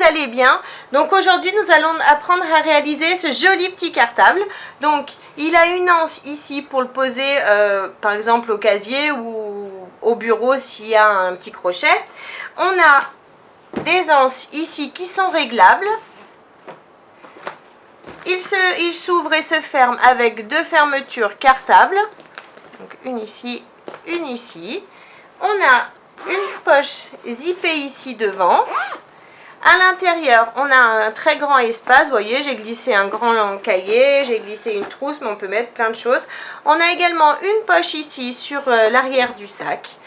allez bien. Donc aujourd'hui nous allons apprendre à réaliser ce joli petit cartable. Donc il a une anse ici pour le poser par exemple au casier ou au bureau s'il y a un petit crochet. On a des anses ici qui sont réglables. Il s'ouvre et se ferme avec deux fermetures cartables. Donc une ici, une ici. On a une poche zippée ici devant. À l'intérieur, on a un très grand espace. Vous voyez, j'ai glissé un grand cahier, j'ai glissé une trousse, mais on peut mettre plein de choses. On a également une poche ici sur l'arrière du sac.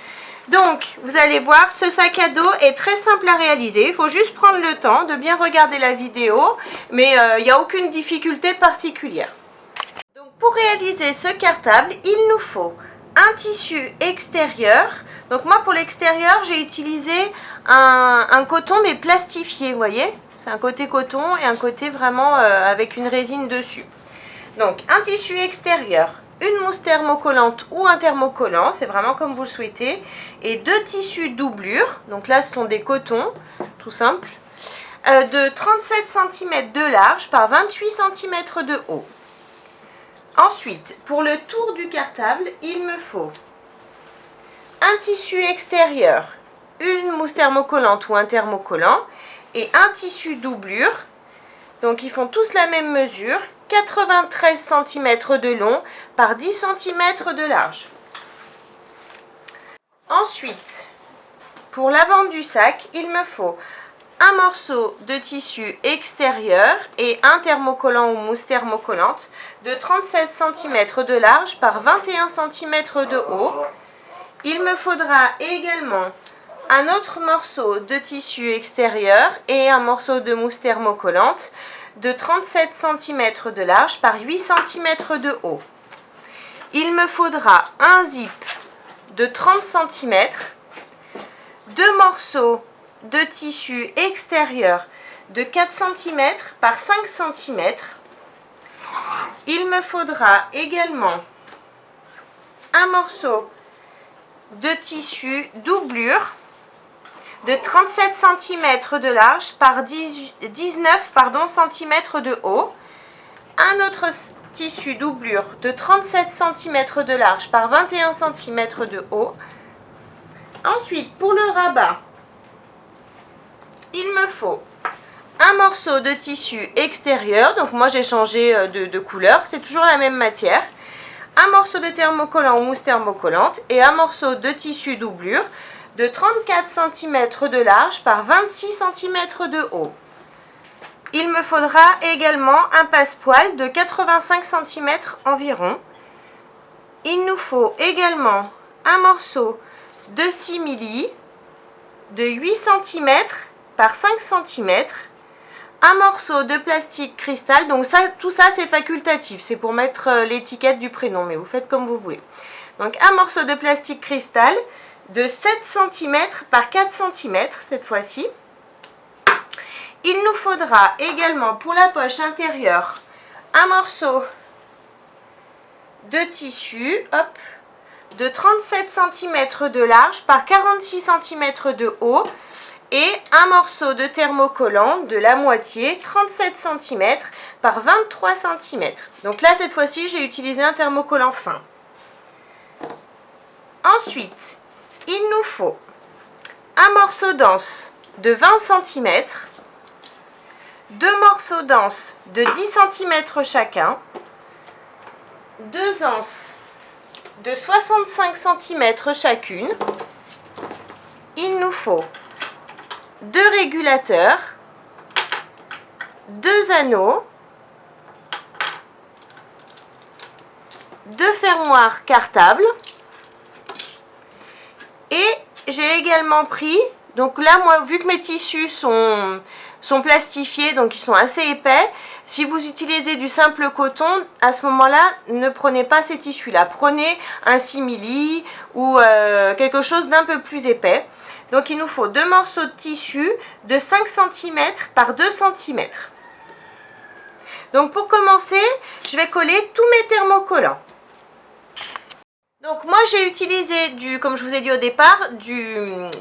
Donc, vous allez voir, ce sac à dos est très simple à réaliser. Il faut juste prendre le temps de bien regarder la vidéo, mais il n'y a aucune difficulté particulière. Donc, pour réaliser ce cartable, il nous faut un tissu extérieur. Donc moi pour l'extérieur j'ai utilisé un coton mais plastifié, vous voyez, c'est un côté coton et un côté vraiment avec une résine dessus. Donc un tissu extérieur, une mousse thermocollante ou un thermocollant, c'est vraiment comme vous le souhaitez, et deux tissus doublure, donc là ce sont des cotons tout simple, de 37 cm de large par 28 cm de haut. Ensuite, pour le tour du cartable, il me faut un tissu extérieur, une mousse thermocollante ou un thermocollant et un tissu doublure. Donc ils font tous la même mesure, 93 cm de long par 10 cm de large. Ensuite, pour l'avant du sac, il me faut un morceau de tissu extérieur et un thermocollant ou mousse thermocollante de 37 cm de large par 21 cm de haut. Il me faudra également un autre morceau de tissu extérieur et un morceau de mousse thermocollante de 37 cm de large par 8 cm de haut. Il me faudra un zip de 30 cm, deux morceaux de tissu extérieur de 4 cm par 5 cm. Il me faudra également un morceau de tissu doublure de 37 cm de large par 19 cm de haut. Un autre tissu doublure de 37 cm de large par 21 cm de haut. Ensuite, pour le rabat, il me faut un morceau de tissu extérieur, donc moi j'ai changé de couleur, c'est toujours la même matière, un morceau de thermocollant ou mousse thermocollante et un morceau de tissu doublure de 34 cm de large par 26 cm de haut. Il me faudra également un passepoil de 85 cm environ. Il nous faut également un morceau de simili de 8 cm par 5 cm, un morceau de plastique cristal, donc ça, tout ça c'est facultatif, c'est pour mettre l'étiquette du prénom, mais vous faites comme vous voulez. Donc un morceau de plastique cristal de 7 cm par 4 cm cette fois-ci. Il nous faudra également pour la poche intérieure un morceau de tissu, hop, de 37 cm de large par 46 cm de haut. Et un morceau de thermocollant de la moitié, 37 cm par 23 cm. Donc là, cette fois-ci, j'ai utilisé un thermocollant fin. Ensuite, il nous faut un morceau d'anse de 20 cm, deux morceaux d'anse de 10 cm chacun, deux anses de 65 cm chacune. Il nous faut deux régulateurs, deux anneaux, deux fermoirs cartables et j'ai également pris, donc là moi vu que mes tissus sont plastifiés, donc ils sont assez épais, si vous utilisez du simple coton, à ce moment-là, ne prenez pas ces tissus-là, prenez un simili ou quelque chose d'un peu plus épais. Donc il nous faut deux morceaux de tissu de 5 cm par 2 cm. Donc pour commencer, je vais coller tous mes thermocollants. Donc moi j'ai utilisé comme je vous ai dit au départ, du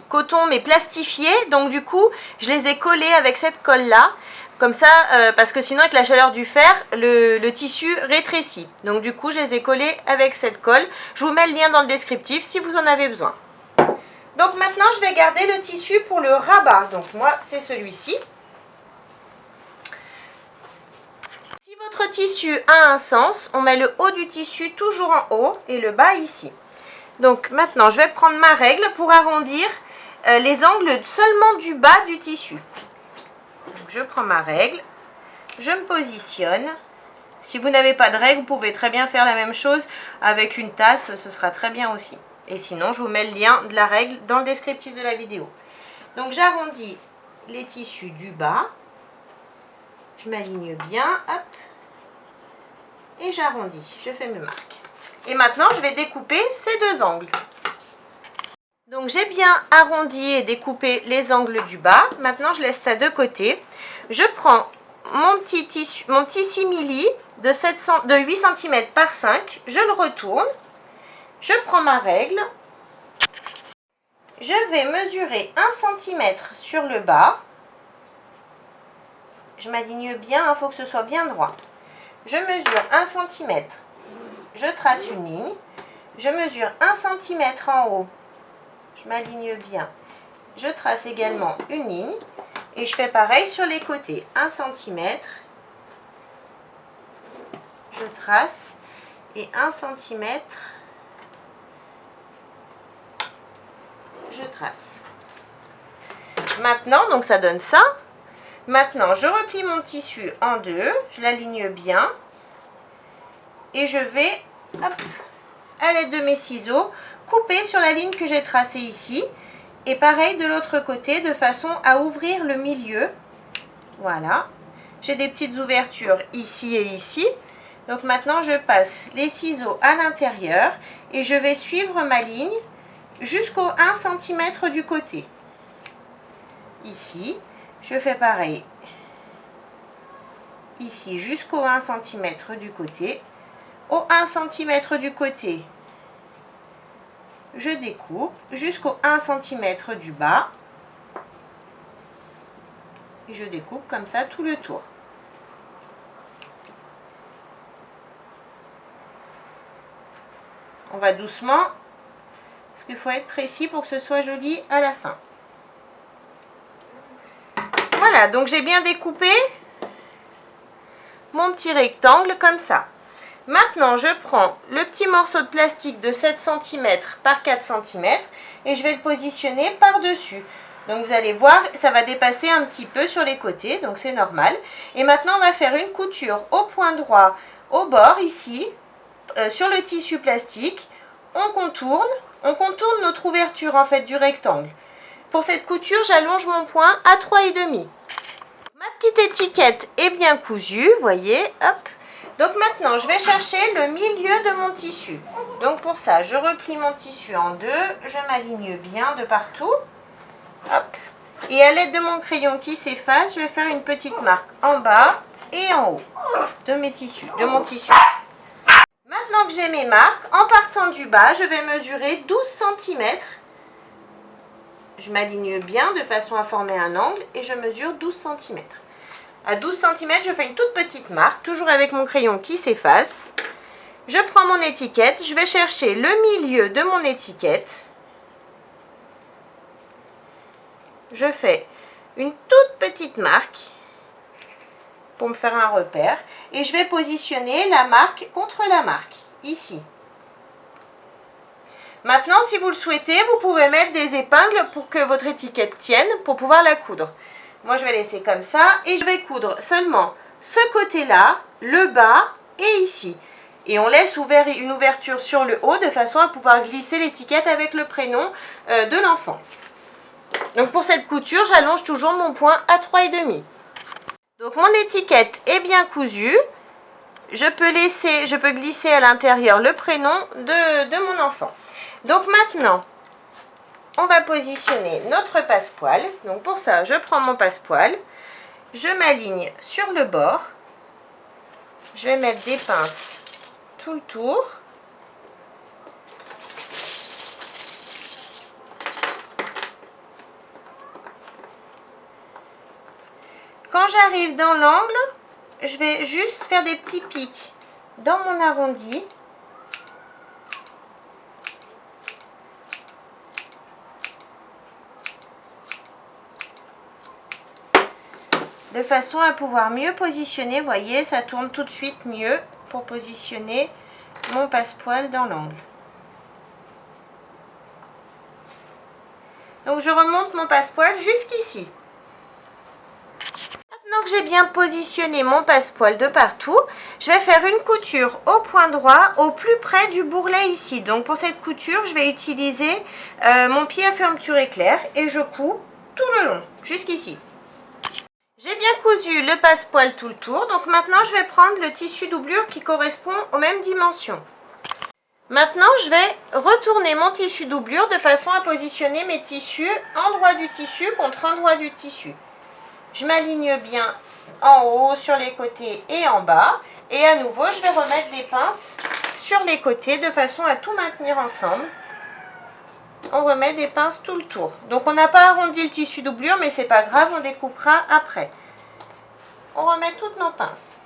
coton mais plastifié. Donc du coup je les ai collés avec cette colle là. Comme ça, parce que sinon avec la chaleur du fer, le tissu rétrécit. Donc du coup je les ai collés avec cette colle. Je vous mets le lien dans le descriptif si vous en avez besoin. Donc maintenant je vais garder le tissu pour le rabat. Donc moi c'est celui-ci. Si votre tissu a un sens, on met le haut du tissu toujours en haut et le bas ici. Donc maintenant je vais prendre ma règle pour arrondir les angles seulement du bas du tissu. Donc, je prends ma règle, je me positionne. Si vous n'avez pas de règle, vous pouvez très bien faire la même chose avec une tasse, ce sera très bien aussi. Et sinon, je vous mets le lien de la règle dans le descriptif de la vidéo. Donc j'arrondis les tissus du bas. Je m'aligne bien, hop. Et j'arrondis, je fais mes marques. Et maintenant, je vais découper ces deux angles. Donc j'ai bien arrondi et découpé les angles du bas. Maintenant, je laisse ça de côté. Je prends mon petit tissu, mon petit simili de 8 cm par 5. Je le retourne. Je prends ma règle. Je vais mesurer 1 cm sur le bas. Je m'aligne bien, il faut que ce soit bien droit. Je mesure 1 cm. Je trace une ligne. Je mesure 1 cm en haut. Je m'aligne bien. Je trace également une ligne. Et je fais pareil sur les côtés. 1 cm. Je trace. Et 1 cm. Je trace. Maintenant, donc ça donne ça. Maintenant, je replie mon tissu en deux. Je l'aligne bien. Et je vais, hop, à l'aide de mes ciseaux, couper sur la ligne que j'ai tracée ici. Et pareil de l'autre côté, de façon à ouvrir le milieu. Voilà. J'ai des petites ouvertures ici et ici. Donc maintenant, je passe les ciseaux à l'intérieur. Et je vais suivre ma ligne jusqu'au 1 cm du côté. Ici, je fais pareil. Ici, jusqu'au 1 cm du côté. Au 1 cm du côté, je découpe jusqu'au 1 cm du bas. Et je découpe comme ça tout le tour. On va doucement, parce qu'il faut être précis pour que ce soit joli à la fin. Voilà, donc j'ai bien découpé mon petit rectangle comme ça. Maintenant, je prends le petit morceau de plastique de 7 cm par 4 cm et je vais le positionner par-dessus. Donc vous allez voir, ça va dépasser un petit peu sur les côtés, donc c'est normal. Et maintenant, on va faire une couture au point droit, au bord ici, sur le tissu plastique. On contourne notre ouverture en fait du rectangle. Pour cette couture, j'allonge mon point à 3,5. Ma petite étiquette est bien cousue, voyez, hop. Donc maintenant, je vais chercher le milieu de mon tissu. Donc pour ça, je replie mon tissu en deux, je m'aligne bien de partout. Hop. Et à l'aide de mon crayon qui s'efface, je vais faire une petite marque en bas et en haut de mes tissus, de mon tissu. Maintenant que j'ai mes marques, en partant du bas, je vais mesurer 12 cm. Je m'aligne bien de façon à former un angle et je mesure 12 cm. À 12 cm, je fais une toute petite marque, toujours avec mon crayon qui s'efface. Je prends mon étiquette, je vais chercher le milieu de mon étiquette. Je fais une toute petite marque pour me faire un repère. Et je vais positionner la marque contre la marque, ici. Maintenant, si vous le souhaitez, vous pouvez mettre des épingles pour que votre étiquette tienne, pour pouvoir la coudre. Moi, je vais laisser comme ça et je vais coudre seulement ce côté-là, le bas et ici. Et on laisse une ouverture sur le haut de façon à pouvoir glisser l'étiquette avec le prénom de l'enfant. Donc pour cette couture, j'allonge toujours mon point à 3,5. Donc mon étiquette est bien cousue. Je peux glisser à l'intérieur le prénom de mon enfant. Donc maintenant, on va positionner notre passepoil. Donc pour ça, je prends mon passepoil, je m'aligne sur le bord. Je vais mettre des pinces tout le tour. j'arrive dans l'angle, je vais juste faire des petits pics dans mon arrondi. De façon à pouvoir mieux positionner, vous voyez, ça tourne tout de suite mieux pour positionner mon passepoil dans l'angle. Donc je remonte mon passepoil jusqu'ici. Maintenant que j'ai bien positionné mon passepoil de partout, je vais faire une couture au point droit au plus près du bourrelet ici. Donc pour cette couture, je vais utiliser mon pied à fermeture éclair et je couds tout le long, jusqu'ici. J'ai bien cousu le passepoil tout le tour, donc maintenant je vais prendre le tissu doublure qui correspond aux mêmes dimensions. Maintenant, je vais retourner mon tissu doublure de façon à positionner mes tissus endroit du tissu contre endroit du tissu. Je m'aligne bien en haut, sur les côtés et en bas. Et à nouveau, je vais remettre des pinces sur les côtés de façon à tout maintenir ensemble. On remet des pinces tout le tour. Donc on n'a pas arrondi le tissu doublure, mais c'est pas grave, on découpera après. On remet toutes nos pinces.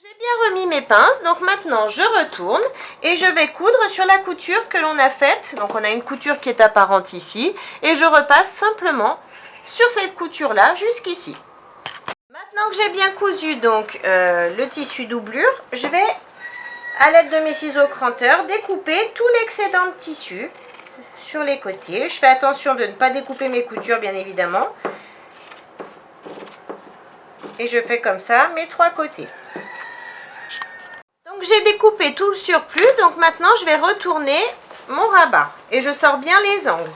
J'ai bien remis mes pinces, donc maintenant je retourne et je vais coudre sur la couture que l'on a faite. Donc on a une couture qui est apparente ici et je repasse simplement sur cette couture là jusqu'ici. Maintenant que j'ai bien cousu donc le tissu doublure, je vais à l'aide de mes ciseaux cranteurs découper tout l'excédent de tissu sur les côtés. Je fais attention de ne pas découper mes coutures bien évidemment. Et je fais comme ça mes trois côtés. Donc j'ai découpé tout le surplus, donc maintenant je vais retourner mon rabat et je sors bien les angles.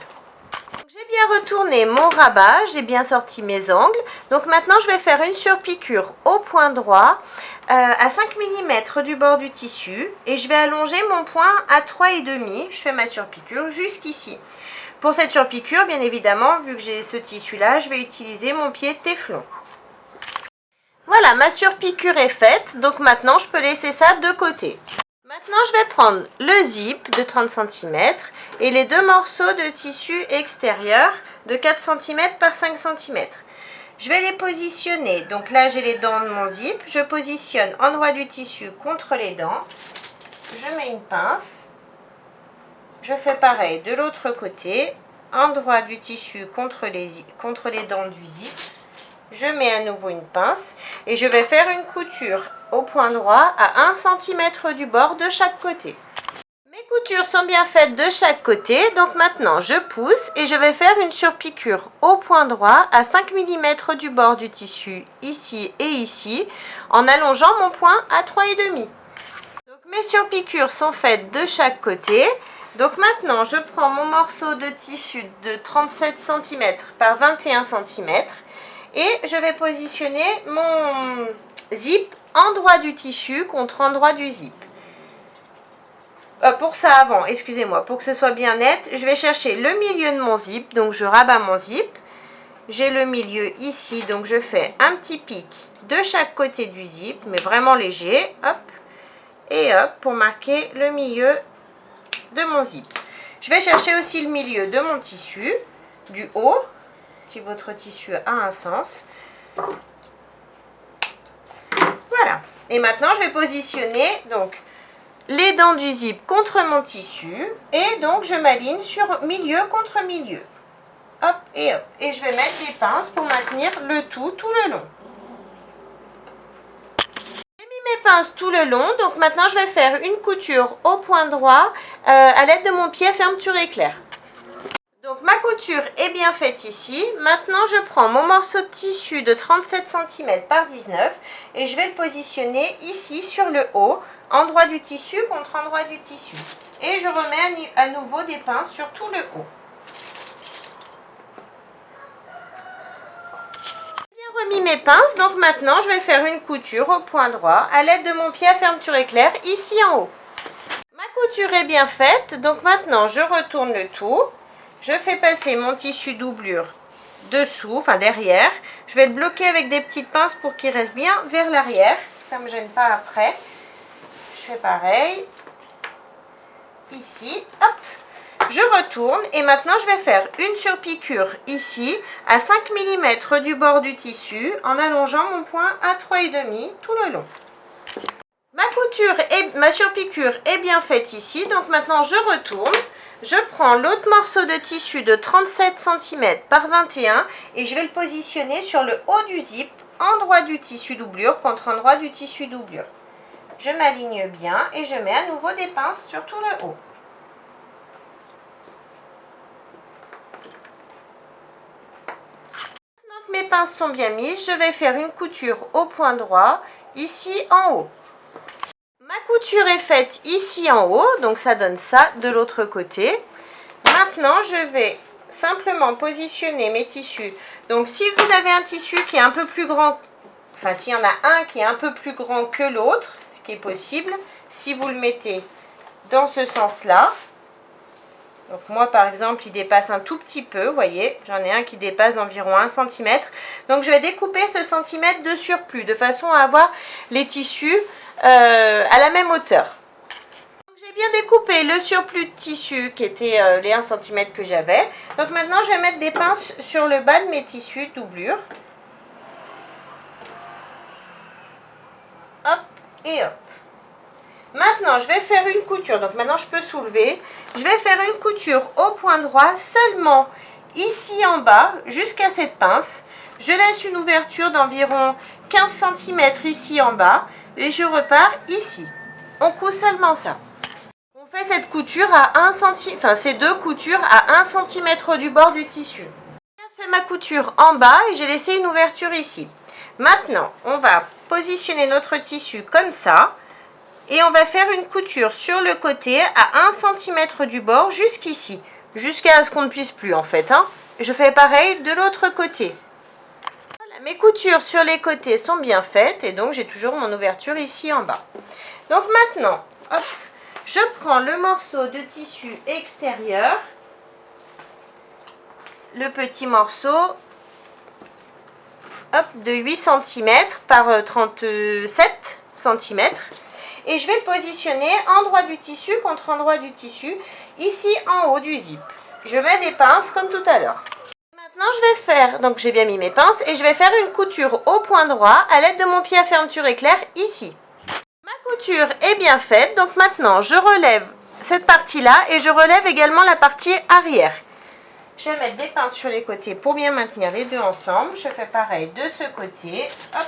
J'ai bien retourné mon rabat, j'ai bien sorti mes angles. Donc maintenant je vais faire une surpiqûre au point droit à 5 mm du bord du tissu et je vais allonger mon point à 3,5. Je fais ma surpiqûre jusqu'ici. Pour cette surpiqûre, bien évidemment, vu que j'ai ce tissu là, je vais utiliser mon pied téflon. Voilà, ma surpiqûre est faite, donc maintenant je peux laisser ça de côté. Maintenant je vais prendre le zip de 30 cm et les deux morceaux de tissu extérieur de 4 cm par 5 cm. Je vais les positionner, donc là j'ai les dents de mon zip, je positionne endroit du tissu contre les dents, je mets une pince, je fais pareil de l'autre côté, endroit du tissu contre les dents du zip. Je mets à nouveau une pince et je vais faire une couture au point droit à 1 cm du bord de chaque côté. Mes coutures sont bien faites de chaque côté, donc maintenant je pousse et je vais faire une surpiqûre au point droit à 5 mm du bord du tissu ici et ici en allongeant mon point à 3,5. Donc mes surpiqûres sont faites de chaque côté. Donc maintenant je prends mon morceau de tissu de 37 cm par 21 cm. Et je vais positionner mon zip endroit du tissu contre endroit du zip. Pour ça avant, excusez-moi, pour que ce soit bien net, je vais chercher le milieu de mon zip. Donc je rabats mon zip. J'ai le milieu ici, donc je fais un petit pic de chaque côté du zip, mais vraiment léger. Hop, et hop, pour marquer le milieu de mon zip. Je vais chercher aussi le milieu de mon tissu, du haut. Si votre tissu a un sens. Voilà. Et maintenant, je vais positionner donc les dents du zip contre mon tissu. Et donc, je m'aligne sur milieu contre milieu. Hop et hop. Et je vais mettre des pinces pour maintenir le tout le long. J'ai mis mes pinces tout le long. Donc, maintenant, je vais faire une couture au point droit à l'aide de mon pied à fermeture éclair. Donc ma couture est bien faite ici. Maintenant je prends mon morceau de tissu de 37 cm par 19 et je vais le positionner ici sur le haut, endroit du tissu contre endroit du tissu. Et je remets à nouveau des pinces sur tout le haut. J'ai bien remis mes pinces, donc maintenant je vais faire une couture au point droit à l'aide de mon pied à fermeture éclair ici en haut. Ma couture est bien faite, donc maintenant je retourne le tout. Je fais passer mon tissu doublure dessous, enfin derrière. Je vais le bloquer avec des petites pinces pour qu'il reste bien vers l'arrière. Ça ne me gêne pas après. Je fais pareil. Ici, hop. Je retourne et maintenant je vais faire une surpiqûre ici à 5 mm du bord du tissu en allongeant mon point à 3,5 tout le long. Ma surpiqûre est bien faite ici, donc maintenant je retourne. Je prends l'autre morceau de tissu de 37 cm par 21 et je vais le positionner sur le haut du zip, endroit du tissu doublure contre endroit du tissu doublure. Je m'aligne bien et je mets à nouveau des pinces sur tout le haut. Maintenant que mes pinces sont bien mises, je vais faire une couture au point droit, ici en haut. Ma couture est faite ici en haut, donc ça donne ça de l'autre côté. Maintenant, je vais simplement positionner mes tissus. Donc, si vous avez un tissu qui est un peu plus grand, enfin, s'il y en a un qui est un peu plus grand que l'autre, ce qui est possible, si vous le mettez dans ce sens-là. Donc, moi, par exemple, il dépasse un tout petit peu, vous voyez, j'en ai un qui dépasse d'environ 1 cm. Donc, je vais découper ce centimètre de surplus, de façon à avoir les tissus à la même hauteur. J'ai bien découpé le surplus de tissu qui était les 1 cm que j'avais. Donc maintenant je vais mettre des pinces sur le bas de mes tissus doublure. Hop et hop. Maintenant je vais faire une couture. Donc maintenant je peux soulever. Je vais faire une couture au point droit seulement ici en bas jusqu'à cette pince. Je laisse une ouverture d'environ 15 cm ici en bas. Et je repars ici. On coud seulement ça. On fait cette couture à 1 cm, enfin ces deux coutures à 1 cm du bord du tissu. J'ai fait ma couture en bas et j'ai laissé une ouverture ici. Maintenant, on va positionner notre tissu comme ça. Et on va faire une couture sur le côté à 1 cm du bord jusqu'ici. Jusqu'à ce qu'on ne puisse plus en fait. Je fais pareil de l'autre côté. Mes coutures sur les côtés sont bien faites et donc j'ai toujours mon ouverture ici en bas. Donc maintenant, hop, je prends le morceau de tissu extérieur, le petit morceau hop, de 8 cm par 37 cm et je vais le positionner endroit du tissu contre endroit du tissu, ici en haut du zip. Je mets des pinces comme tout à l'heure. Maintenant, je vais faire, donc j'ai bien mis mes pinces, et je vais faire une couture au point droit à l'aide de mon pied à fermeture éclair ici. Ma couture est bien faite, donc maintenant je relève cette partie-là et je relève également la partie arrière. Je vais mettre des pinces sur les côtés pour bien maintenir les deux ensemble. Je fais pareil de ce côté, hop,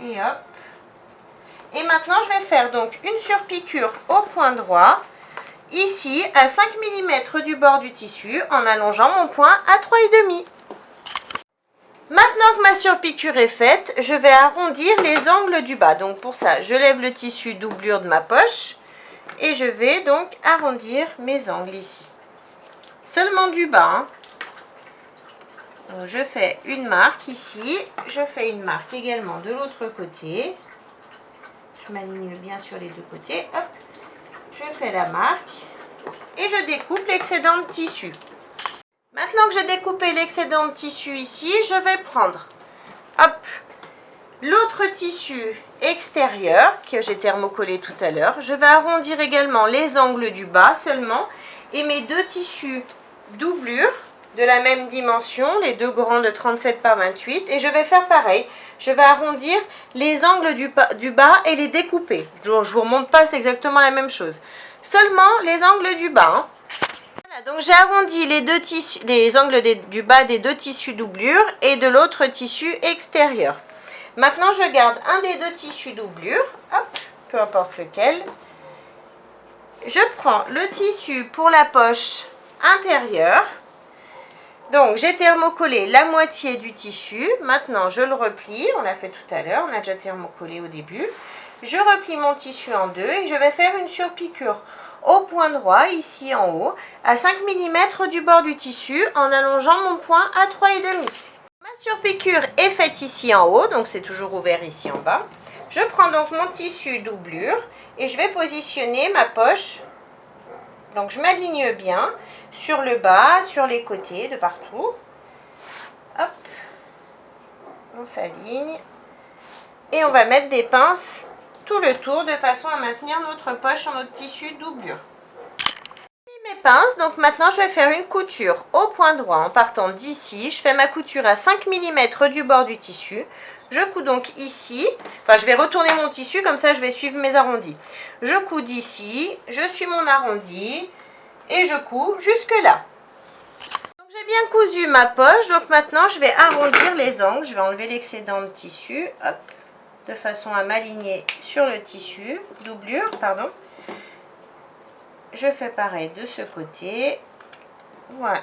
et hop. Et maintenant, je vais faire donc une surpiqûre au point droit. Ici, à 5 mm du bord du tissu, en allongeant mon point à 3,5. Maintenant que ma surpiqûre est faite, je vais arrondir les angles du bas. Donc pour ça, je lève le tissu doublure de ma poche et je vais donc arrondir mes angles ici. Seulement du bas. Donc je fais une marque ici, je fais une marque également de l'autre côté. Je m'aligne bien sur les deux côtés. Hop. Je fais la marque et je découpe l'excédent de tissu. Maintenant que j'ai découpé l'excédent de tissu ici, je vais prendre l'autre tissu extérieur que j'ai thermocollé tout à l'heure. Je vais arrondir également les angles du bas seulement et mes deux tissus doublure de la même dimension, les deux grands de 37 par 28 et je vais faire pareil. Je vais arrondir les angles du bas et les découper. Je ne vous remonte pas, c'est exactement la même chose. Seulement les angles du bas. Voilà, donc j'ai arrondi les angles du bas des deux tissus doublure et de l'autre tissu extérieur. Maintenant, je garde un des deux tissus doublure, hop, peu importe lequel. Je prends le tissu pour la poche intérieure. Donc, j'ai thermocollé la moitié du tissu. Maintenant, je le replie. On l'a fait tout à l'heure. On a déjà thermocollé au début. Je replie mon tissu en deux et je vais faire une surpiqûre au point droit, ici en haut, à 5 mm du bord du tissu, en allongeant mon point à 3,5. Ma surpiqûre est faite ici en haut, donc c'est toujours ouvert ici en bas. Je prends donc mon tissu doublure et je vais positionner ma poche. Donc je m'aligne bien sur le bas, sur les côtés, de partout. Hop, on s'aligne. Et on va mettre des pinces tout le tour de façon à maintenir notre poche en notre tissu doublure. Mes pinces, donc maintenant je vais faire une couture au point droit en partant d'ici. Je fais ma couture à 5 mm du bord du tissu. Je couds donc ici, enfin je vais retourner mon tissu, comme ça je vais suivre mes arrondis. Je couds d'ici, je suis mon arrondi et je couds jusque là. Donc j'ai bien cousu ma poche, donc maintenant je vais arrondir les angles. Je vais enlever l'excédent de tissu, hop, de façon à m'aligner sur le tissu, doublure, pardon. Je fais pareil de ce côté, voilà.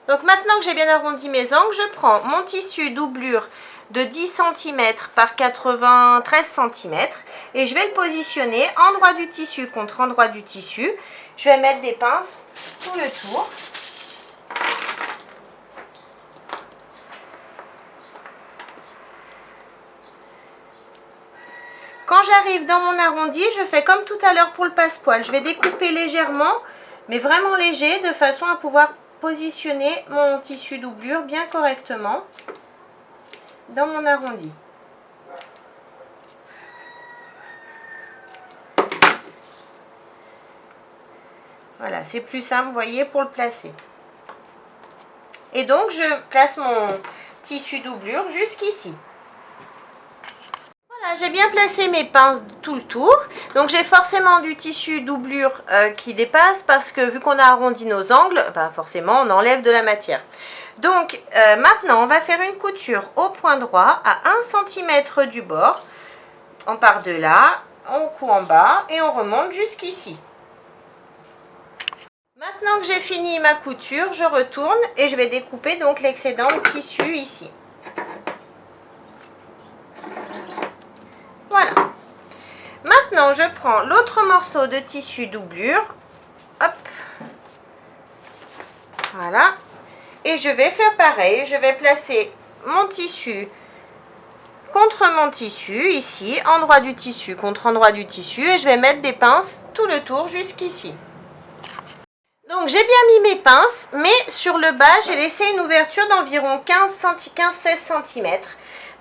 Donc maintenant que j'ai bien arrondi mes angles, je prends mon tissu doublure de 10 cm par 93 cm et je vais le positionner endroit du tissu contre endroit du tissu. Je vais mettre des pinces tout le tour. Quand j'arrive dans mon arrondi, je fais comme tout à l'heure pour le passepoil. Je vais découper légèrement, mais vraiment léger, de façon à pouvoir positionner mon tissu doublure bien correctement dans mon arrondi. Voilà, c'est plus simple, vous voyez, pour le placer. Et donc, je place mon tissu doublure jusqu'ici. Voilà, j'ai bien placé mes pinces tout le tour. Donc j'ai forcément du tissu doublure qui dépasse parce que vu qu'on a arrondi nos angles, bah forcément on enlève de la matière. Donc maintenant on va faire une couture au point droit à 1 cm du bord. On part de là, on coud en bas et on remonte jusqu'ici. Maintenant que j'ai fini ma couture, je retourne et je vais découper donc l'excédent de tissu ici. Voilà. Maintenant, je prends l'autre morceau de tissu doublure. Hop. Voilà. Et je vais faire pareil. Je vais placer mon tissu contre mon tissu, ici, endroit du tissu contre endroit du tissu. Et je vais mettre des pinces tout le tour jusqu'ici. Donc, j'ai bien mis mes pinces, mais sur le bas, j'ai laissé une ouverture d'environ 15-16 cm.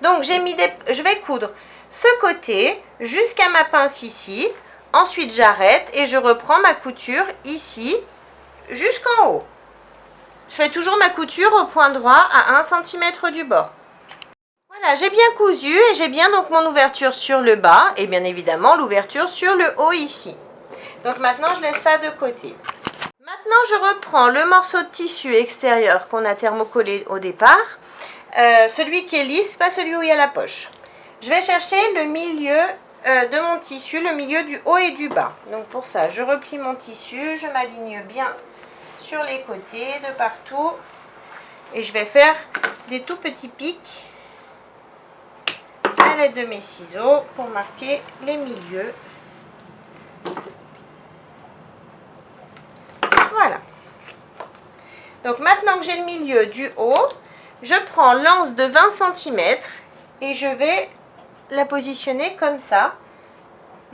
Donc, je vais coudre ce côté jusqu'à ma pince ici. Ensuite, j'arrête et je reprends ma couture ici jusqu'en haut. Je fais toujours ma couture au point droit à 1 cm du bord. Voilà, j'ai bien cousu et j'ai bien donc mon ouverture sur le bas et bien évidemment l'ouverture sur le haut ici. Donc maintenant, je laisse ça de côté. Maintenant, je reprends le morceau de tissu extérieur qu'on a thermocollé au départ. Celui qui est lisse, pas celui où il y a la poche. Je vais chercher le milieu de mon tissu, le milieu du haut et du bas. Donc pour ça, je replie mon tissu, je m'aligne bien sur les côtés, de partout. Et je vais faire des tout petits pics à l'aide de mes ciseaux pour marquer les milieux. Voilà. Donc maintenant que j'ai le milieu du haut, je prends l'anse de 20 cm et je vais la positionner comme ça.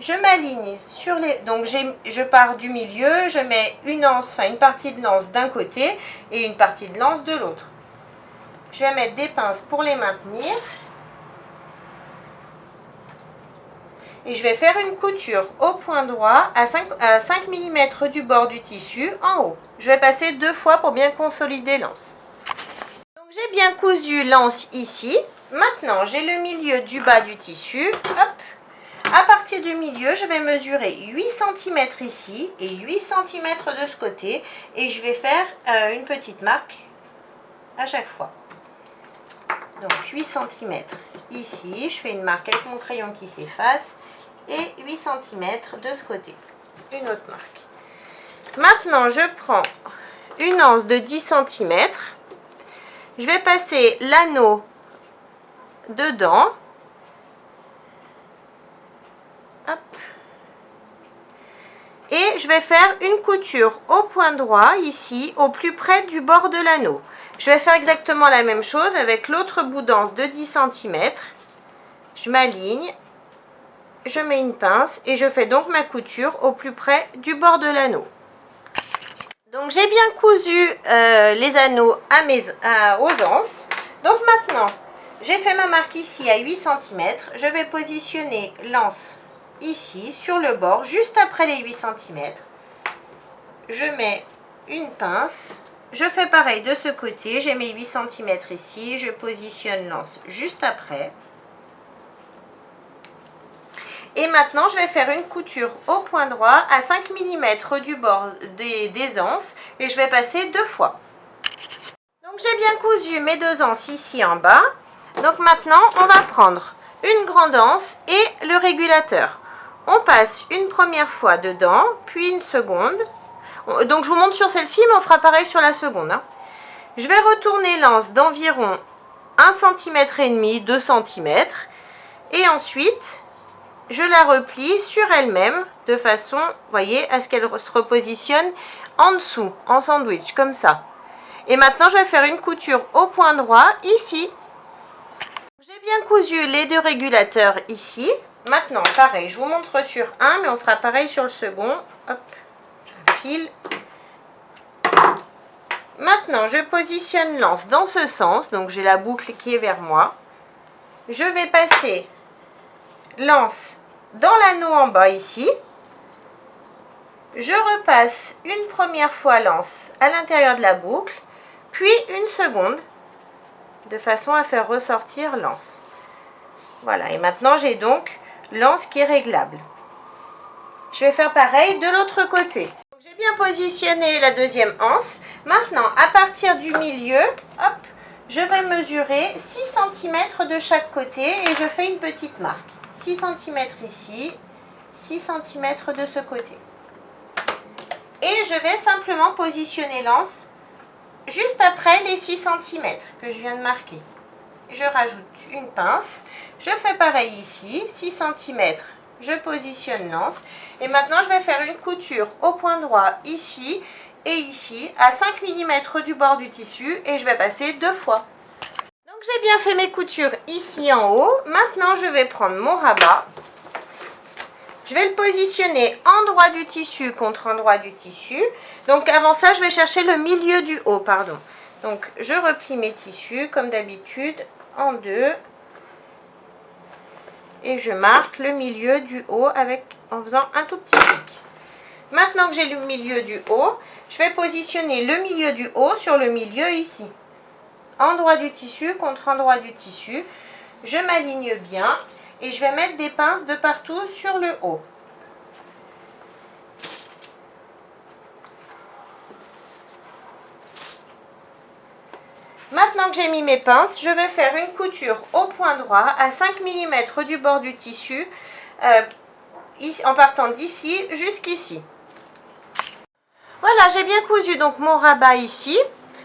Je m'aligne sur les... Donc je pars du milieu, je mets une anse, enfin une partie de l'anse d'un côté et une partie de l'anse de l'autre. Je vais mettre des pinces pour les maintenir. Et je vais faire une couture au point droit à 5 mm du bord du tissu en haut. Je vais passer 2 fois pour bien consolider l'anse. Donc j'ai bien cousu l'anse ici. Maintenant, j'ai le milieu du bas du tissu. Hop. À partir du milieu, je vais mesurer 8 cm ici et 8 cm de ce côté. Et je vais faire une petite marque à chaque fois. Donc 8 cm ici. Je fais une marque avec mon crayon qui s'efface. Et 8 cm de ce côté. Une autre marque. Maintenant, je prends une anse de 10 cm. Je vais passer l'anneau dedans. Hop. Et je vais faire une couture au point droit ici, au plus près du bord de l'anneau. Je vais faire exactement la même chose avec l'autre bout d'anse de 10 cm. Je m'aligne, je mets une pince et je fais donc ma couture au plus près du bord de l'anneau. Donc j'ai bien cousu les anneaux aux anses. Donc maintenant, j'ai fait ma marque ici à 8 cm. Je vais positionner l'anse ici sur le bord, juste après les 8 cm. je mets une pince. Je fais pareil de ce côté, j'ai mes 8 cm ici, je positionne l'anse juste après. Et maintenant, je vais faire une couture au point droit à 5 mm du bord des anses et je vais passer 2 fois. Donc, j'ai bien cousu mes 2 anses ici en bas. Donc, maintenant, on va prendre une grande anse et le régulateur. On passe une première fois dedans, puis une seconde. Donc, je vous montre sur celle-ci, mais on fera pareil sur la seconde. Hein. Je vais retourner l'anse d'environ 1,5 cm, 2 cm. Et ensuite, je la replie sur elle-même de façon, vous voyez, à ce qu'elle se repositionne en dessous, en sandwich, comme ça. Et maintenant, je vais faire une couture au point droit ici. J'ai bien cousu les 2 régulateurs ici. Maintenant, pareil, je vous montre sur un, mais on fera pareil sur le second. Hop, je file. Maintenant, je positionne l'anse dans ce sens. Donc, j'ai la boucle qui est vers moi. Je vais passer l'anse dans l'anneau en bas ici. Je repasse une première fois l'anse à l'intérieur de la boucle, puis une seconde, de façon à faire ressortir l'anse. Voilà, et maintenant j'ai donc l'anse qui est réglable. Je vais faire pareil de l'autre côté. J'ai bien positionné la deuxième anse. Maintenant, à partir du milieu, hop, je vais mesurer 6 cm de chaque côté et je fais une petite marque. 6 cm ici, 6 cm de ce côté. Et je vais simplement positionner l'anse juste après les 6 cm que je viens de marquer. Je rajoute une pince. Je fais pareil ici, 6 cm, je positionne l'anse. Et maintenant, je vais faire une couture au point droit ici et ici, à 5 mm du bord du tissu. Et je vais passer 2 fois. Donc, j'ai bien fait mes coutures ici en haut. Maintenant, je vais prendre mon rabat. Je vais le positionner endroit du tissu contre endroit du tissu. Donc, avant ça, je vais chercher le milieu du haut, pardon. Donc, je replie mes tissus, comme d'habitude, en deux. Et je marque le milieu du haut en faisant un tout petit pic. Maintenant que j'ai le milieu du haut, je vais positionner le milieu du haut sur le milieu ici. Endroit du tissu contre endroit du tissu. Je m'aligne bien et je vais mettre des pinces de partout sur le haut. Maintenant que j'ai mis mes pinces, je vais faire une couture au point droit à 5 mm du bord du tissu en partant d'ici jusqu'ici. Voilà, j'ai bien cousu donc mon rabat ici.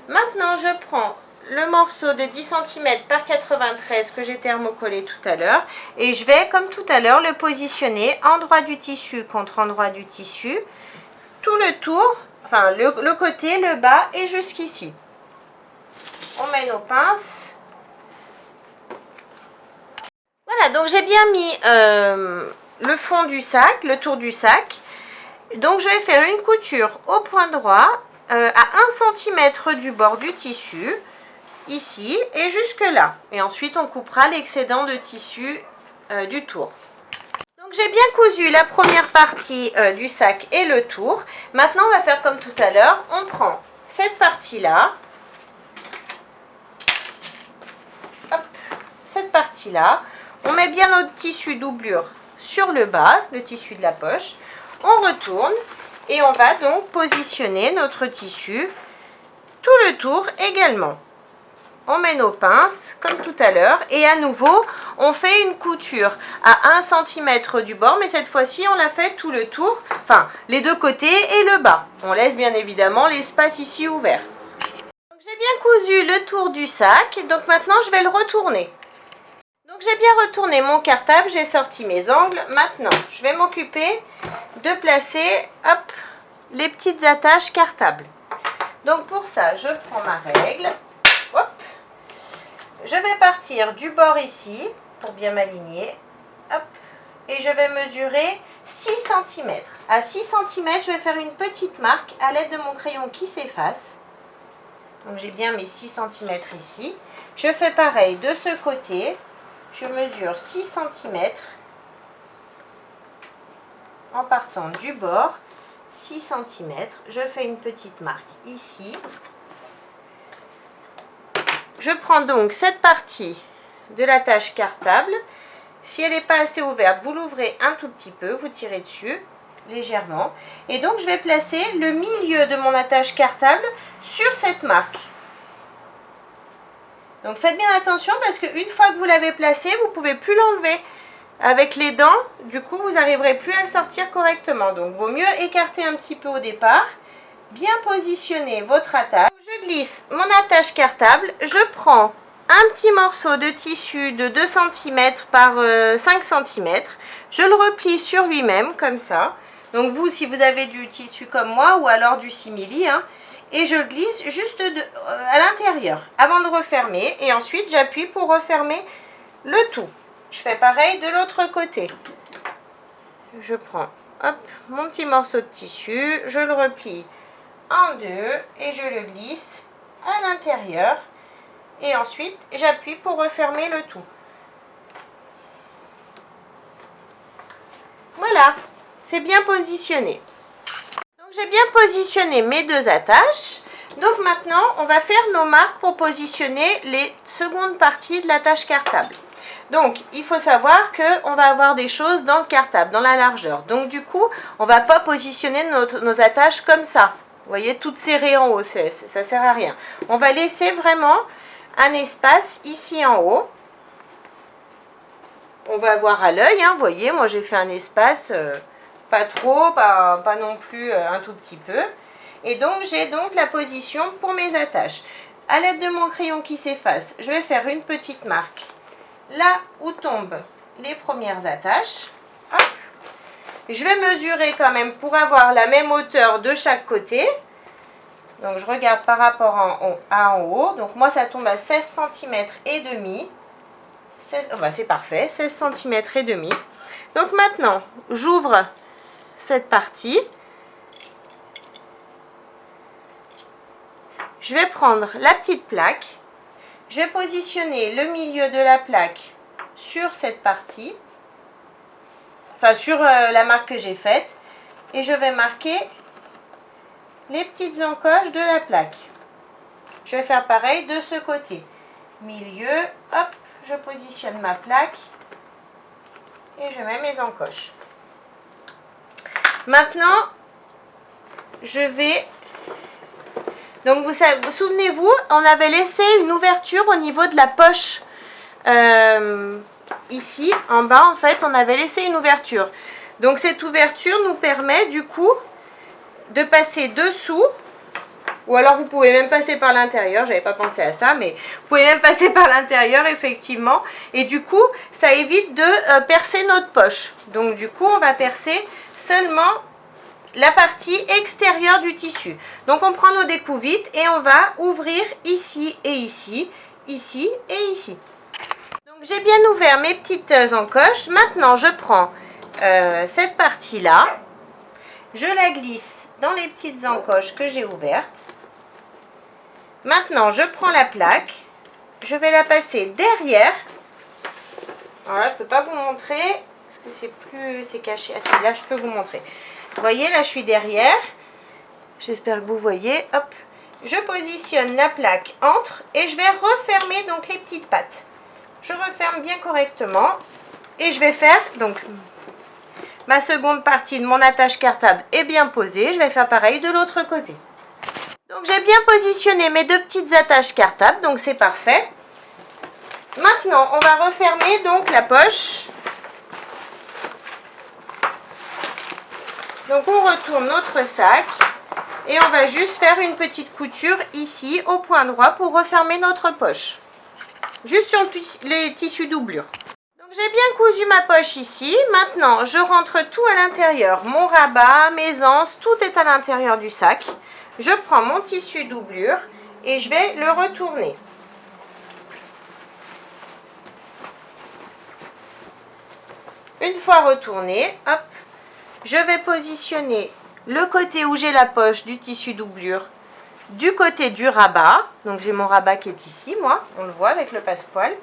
Maintenant, je prends le morceau de 10 cm par 93 que j'ai thermocollé tout à l'heure et je vais, comme tout à l'heure, le positionner endroit du tissu contre endroit du tissu, tout le tour, enfin le côté, le bas et jusqu'ici. On met nos pinces. Voilà, donc j'ai bien mis le fond du sac, le tour du sac. Donc je vais faire une couture au point droit à 1 cm du bord du tissu, ici et jusque là. Et ensuite on coupera l'excédent de tissu du tour. Donc j'ai bien cousu la première partie du sac et le tour. Maintenant on va faire comme tout à l'heure. On prend cette partie-là. Cette partie-là, on met bien notre tissu doublure sur le bas, le tissu de la poche. On retourne et on va donc positionner notre tissu tout le tour également. On met nos pinces comme tout à l'heure et à nouveau, on fait une couture à 1 cm du bord, mais cette fois-ci, on la fait tout le tour, enfin les deux côtés et le bas. On laisse bien évidemment l'espace ici ouvert. J'ai bien cousu le tour du sac, donc maintenant je vais le retourner. Donc j'ai bien retourné mon cartable, j'ai sorti mes angles. Maintenant, je vais m'occuper de placer les petites attaches cartables. Donc pour ça, je prends ma règle. Hop. Je vais partir du bord ici pour bien m'aligner. Et je vais mesurer 6 cm. À 6 cm, je vais faire une petite marque à l'aide de mon crayon qui s'efface. Donc j'ai bien mes 6 cm ici. Je fais pareil de ce côté. Je mesure 6 cm en partant du bord 6 cm. Je fais une petite marque ici. Je prends donc cette partie de l'attache cartable. Si elle n'est pas assez ouverte, vous l'ouvrez un tout petit peu, vous tirez dessus légèrement. Et donc je vais placer le milieu de mon attache cartable sur cette marque. Donc faites bien attention parce qu'une fois que vous l'avez placé, vous ne pouvez plus l'enlever. Avec les dents, du coup, vous n'arriverez plus à le sortir correctement. Donc vaut mieux écarter un petit peu au départ. Bien positionner votre attache. Je glisse mon attache cartable. Je prends un petit morceau de tissu de 2 cm par 5 cm. Je le replie sur lui-même comme ça. Donc vous, si vous avez du tissu comme moi ou alors du simili, hein, et je glisse juste à l'intérieur avant de refermer. Et ensuite, j'appuie pour refermer le tout. Je fais pareil de l'autre côté. Je prends hop, mon petit morceau de tissu, je le replie en deux et je le glisse à l'intérieur. Et ensuite, j'appuie pour refermer le tout. Voilà, c'est bien positionné. Donc, j'ai bien positionné mes deux attaches. Donc, maintenant, on va faire nos marques pour positionner les secondes parties de l'attache cartable. Donc, il faut savoir qu'on va avoir des choses dans le cartable, dans la largeur. Donc, du coup, on ne va pas positionner nos attaches comme ça. Vous voyez, toutes serrées en haut, ça ne sert à rien. On va laisser vraiment un espace ici en haut. On va voir à l'œil, hein, vous voyez, moi j'ai fait un espace pas trop, pas non plus un tout petit peu. Et donc j'ai donc la position pour mes attaches. À l'aide de mon crayon qui s'efface, je vais faire une petite marque là où tombent les premières attaches. Hop. Je vais mesurer quand même pour avoir la même hauteur de chaque côté. Donc je regarde par rapport en haut. Donc moi ça tombe à 16 cm et demi. C'est parfait, 16 cm et demi. Donc maintenant, j'ouvre cette partie. Je vais prendre la petite plaque. Je vais positionner le milieu de la plaque sur cette partie. Enfin, sur la marque que j'ai faite. Et je vais marquer les petites encoches de la plaque. Je vais faire pareil de ce côté. Milieu, hop. Je positionne ma plaque et je mets mes encoches. Maintenant, je vais... Donc, vous souvenez-vous, on avait laissé une ouverture au niveau de la poche. Ici, en bas, en fait, on avait laissé une ouverture. Donc, cette ouverture nous permet, du coup, de passer dessous. Ou alors vous pouvez même passer par l'intérieur, j'avais pas pensé à ça, mais vous pouvez même passer par l'intérieur effectivement. Et du coup, ça évite de percer notre poche. Donc du coup, on va percer seulement la partie extérieure du tissu. Donc on prend nos découpites et on va ouvrir ici et ici, ici et ici. Donc j'ai bien ouvert mes petites encoches. Maintenant, je prends cette partie-là, je la glisse dans les petites encoches que j'ai ouvertes. Maintenant, je prends la plaque, je vais la passer derrière. Alors là, je ne peux pas vous montrer, parce que c'est caché. Ah, si, là, je peux vous montrer. Vous voyez, là, je suis derrière. J'espère que vous voyez. Hop, je positionne la plaque entre et je vais refermer donc les petites pattes. Je referme bien correctement et je vais faire donc ma seconde partie de mon attache cartable est bien posée. Je vais faire pareil de l'autre côté. Donc j'ai bien positionné mes deux petites attaches cartables, donc c'est parfait. Maintenant, on va refermer donc la poche. Donc on retourne notre sac et on va juste faire une petite couture ici au point droit pour refermer notre poche. Juste sur les tissus doublure. Donc j'ai bien cousu ma poche ici. Maintenant, je rentre tout à l'intérieur. Mon rabat, mes anses, tout est à l'intérieur du sac. Je prends mon tissu doublure et je vais le retourner. Une fois retourné, hop, je vais positionner le côté où j'ai la poche du tissu doublure du côté du rabat. Donc j'ai mon rabat qui est ici, moi, on le voit avec le passepoil.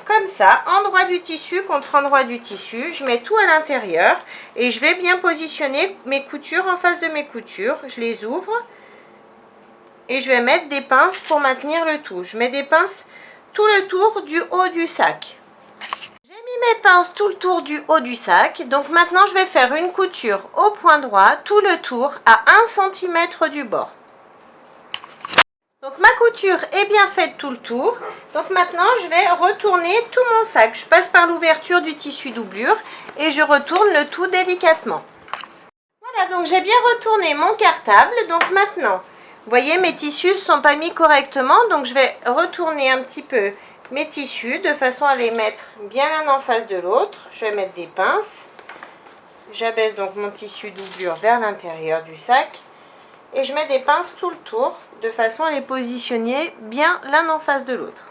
comme ça, endroit du tissu contre endroit du tissu. Je mets tout à l'intérieur et je vais bien positionner mes coutures en face de mes coutures. Je les ouvre et je vais mettre des pinces pour maintenir le tout. Je mets des pinces tout le tour du haut du sac. J'ai mis mes pinces tout le tour du haut du sac. Donc maintenant, je vais faire une couture au point droit, tout le tour à 1 cm du bord. Donc ma couture est bien faite tout le tour. Donc maintenant je vais retourner tout mon sac. Je passe par l'ouverture du tissu doublure et je retourne le tout délicatement. Voilà, donc j'ai bien retourné mon cartable. Donc maintenant, vous voyez, mes tissus ne sont pas mis correctement. Donc je vais retourner un petit peu mes tissus de façon à les mettre bien l'un en face de l'autre. Je vais mettre des pinces. J'abaisse donc mon tissu doublure vers l'intérieur du sac. Et je mets des pinces tout le tour, de façon à les positionner bien l'un en face de l'autre.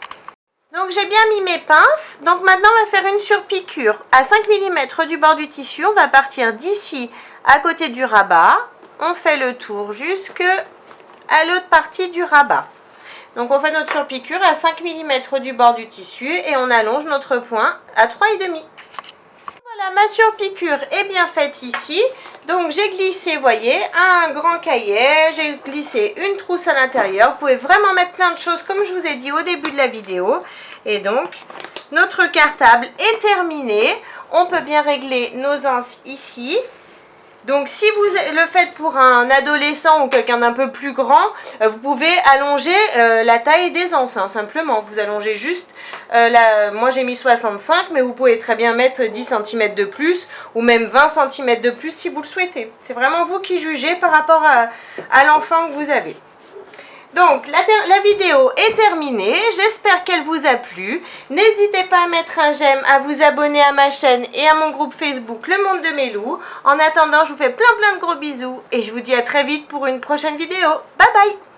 Donc j'ai bien mis mes pinces. Donc maintenant on va faire une surpiqûre à 5 mm du bord du tissu. On va partir d'ici à côté du rabat. On fait le tour jusque à l'autre partie du rabat. Donc on fait notre surpiqûre à 5 mm du bord du tissu et on allonge notre point à 3,5 mm. Voilà, ma surpiqûre est bien faite ici. Donc j'ai glissé, vous voyez, un grand cahier, j'ai glissé une trousse à l'intérieur. Vous pouvez vraiment mettre plein de choses comme je vous ai dit au début de la vidéo. Et donc, notre cartable est terminé. On peut bien régler nos anses ici. Donc si vous le faites pour un adolescent ou quelqu'un d'un peu plus grand, vous pouvez allonger la taille des anses, hein, simplement. Vous allongez juste, moi j'ai mis 65, mais vous pouvez très bien mettre 10 cm de plus ou même 20 cm de plus si vous le souhaitez. C'est vraiment vous qui jugez par rapport à l'enfant que vous avez. Donc, la vidéo est terminée. J'espère qu'elle vous a plu. N'hésitez pas à mettre un j'aime, à vous abonner à ma chaîne et à mon groupe Facebook Le Monde de Mélou. En attendant, je vous fais plein de gros bisous et je vous dis à très vite pour une prochaine vidéo. Bye bye!